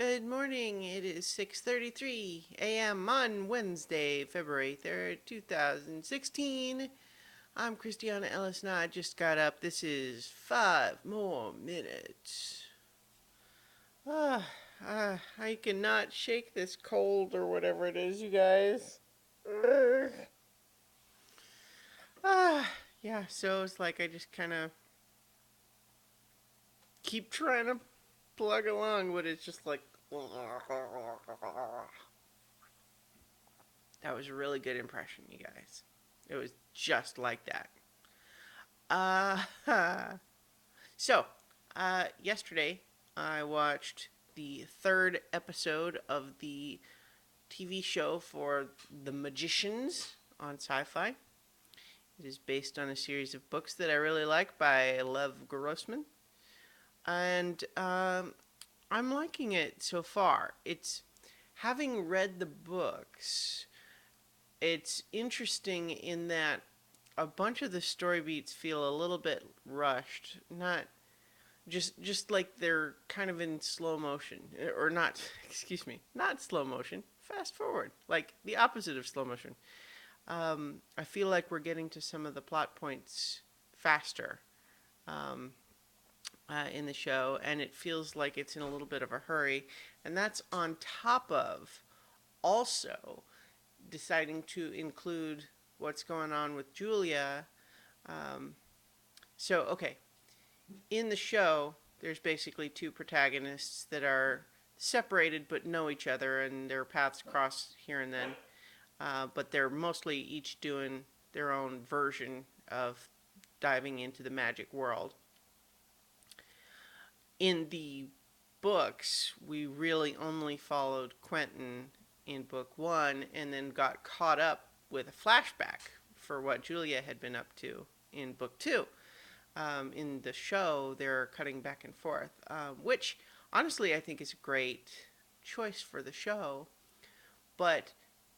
Good morning. It is 6:33 a.m. on Wednesday, February 3rd, 2016. I'm Christiana Ellis and I just got up. This is 5 more minutes. I cannot shake this cold or whatever it is, you guys. Ugh. Ah, yeah, so it's like I just kind of keep trying to plug along, but it's just like that was a really good impression, you guys. It was just like that. Uh, so, yesterday I watched the third episode of the TV show for The Magicians on Syfy. It is based on a series of books that I really like by Lev Grossman. And I'm liking it so far. It's having read the books, it's interesting in that a bunch of the story beats feel a little bit rushed, not just like they're kind of in slow motion or not, excuse me, not slow motion, fast forward, like the opposite of slow motion. I feel like we're getting to some of the plot points faster um, in the show, and it feels like it's in a little bit of a hurry, and that's on top of also deciding to include what's going on with Julia. Um, okay, in the show, there's basically two protagonists that are separated but know each other, and their paths cross here and then. But they're mostly each doing their own version of diving into the magic world. In the books, we really only followed Quentin in book one and then got caught up with a flashback for what Julia had been up to in book two. In the show, they're cutting back and forth, which honestly I think is a great choice for the show. But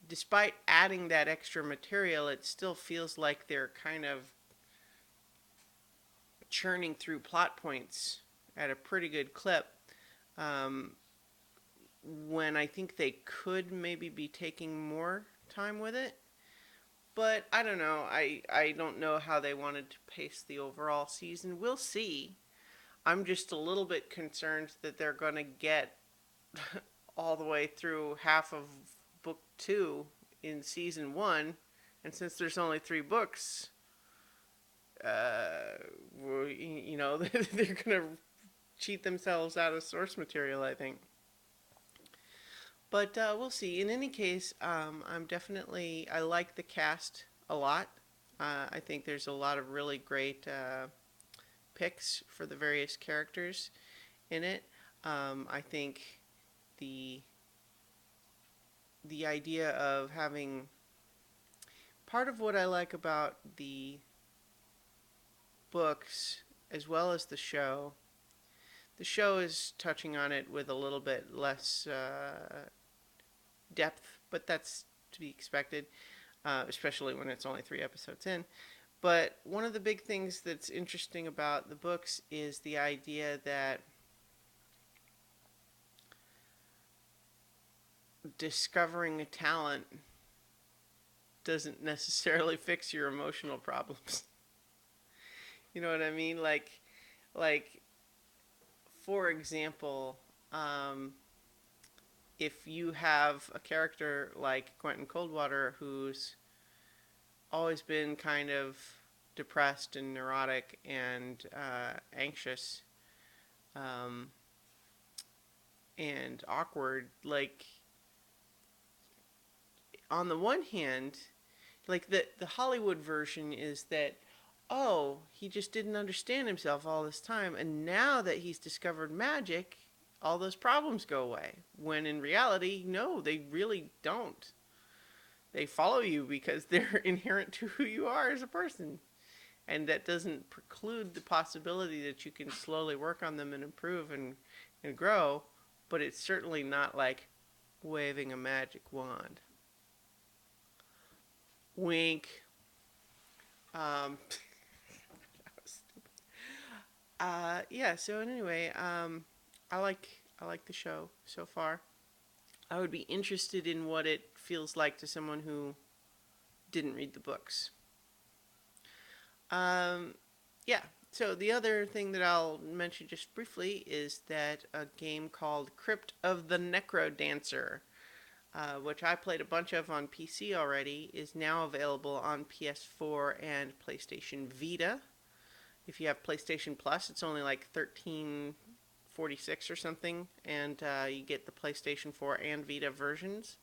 despite adding that extra material, it still feels like they're kind of churning through plot points at a pretty good clip. Um, when I think they could maybe be taking more time with it. But I don't know. I don't know how they wanted to pace the overall season. We'll see. I'm just a little bit concerned that they're going to get all the way through half of book two in season one. And since there's only 3 books, they're going to cheat themselves out of source material, I think. But we'll see. In any case, I like the cast a lot. I think there's a lot of really great picks for the various characters in it. I think the the idea of having part of what I like about the books as well as the show. The show is touching on it with a little bit less depth, but that's to be expected, especially when it's only 3 episodes in. But one of the big things that's interesting about the books is the idea that discovering a talent doesn't necessarily fix your emotional problems. You know what I mean? Like for example, if you have a character like Quentin Coldwater who's always been kind of depressed and neurotic and anxious um, and awkward, like on the one hand, like the Hollywood version is that oh, he just didn't understand himself all this time, and now that he's discovered magic, all those problems go away. When in reality, no, they really don't. They follow you because they're inherent to who you are as a person. And that doesn't preclude the possibility that you can slowly work on them and improve and grow, but it's certainly not like waving a magic wand. Wink. Um, yeah. So anyway, I like the show so far. I would be interested in what it feels like to someone who didn't read the books. Um, yeah. So the other thing that I'll mention just briefly is that a game called Crypt of the Necrodancer, which I played a bunch of on PC already, is now available on PS4 and PlayStation Vita. If you have PlayStation Plus, it's only like 13.46 or something, and you get the PlayStation 4 and Vita versions.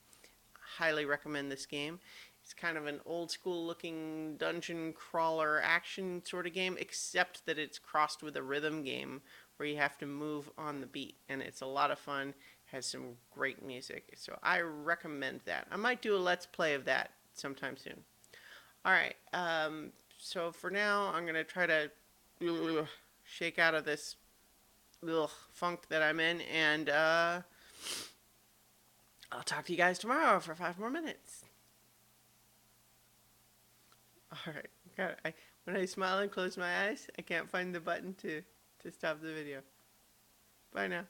Highly recommend this game. It's kind of an old school looking dungeon crawler action sort of game, except that it's crossed with a rhythm game where you have to move on the beat, and it's a lot of fun. Has some great music, so I recommend that. I might do a let's play of that sometime soon. All right, so for now, I'm gonna try to shake out of this funk that I'm in, and I'll talk to you guys tomorrow for 5 more minutes. All right. When I smile and close my eyes, I can't find the button to stop the video. Bye now.